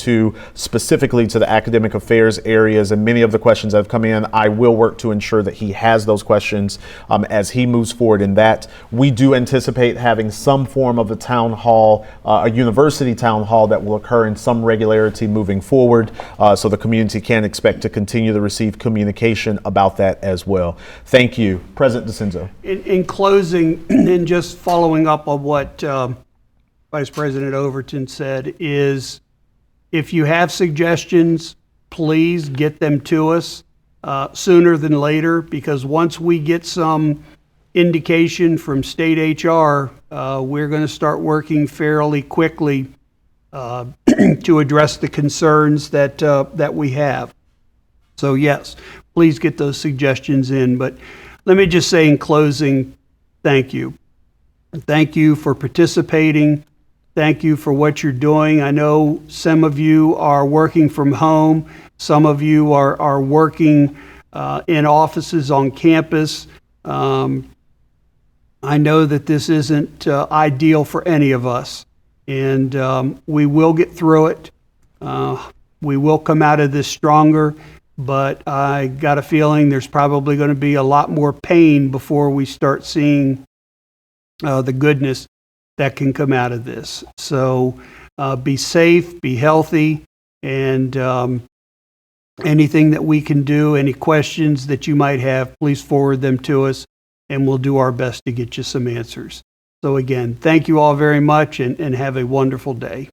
specifically to the academic affairs areas, and many of the questions that have come in, I will work to ensure that he has those questions as he moves forward in that. We do anticipate having some form of a town hall, a university town hall that will occur in some regularity moving forward, so the community can expect to continue to receive communication about that as well. Thank you. President DeCenzo. In closing, and just following up on what Vice President Overton said, is if you have suggestions, please get them to us sooner than later, because once we get some indication from state HR, we're going to start working fairly quickly to address the concerns that we have. So yes, please get those suggestions in. But let me just say in closing, thank you. Thank you for participating. Thank you for what you're doing. I know some of you are working from home. Some of you are working in offices on campus. I know that this isn't ideal for any of us, and we will get through it. We will come out of this stronger. But I got a feeling there's probably going to be a lot more pain before we start seeing the goodness that can come out of this. So be safe, be healthy, and anything that we can do, any questions that you might have, please forward them to us, and we'll do our best to get you some answers. So again, thank you all very much, and have a wonderful day.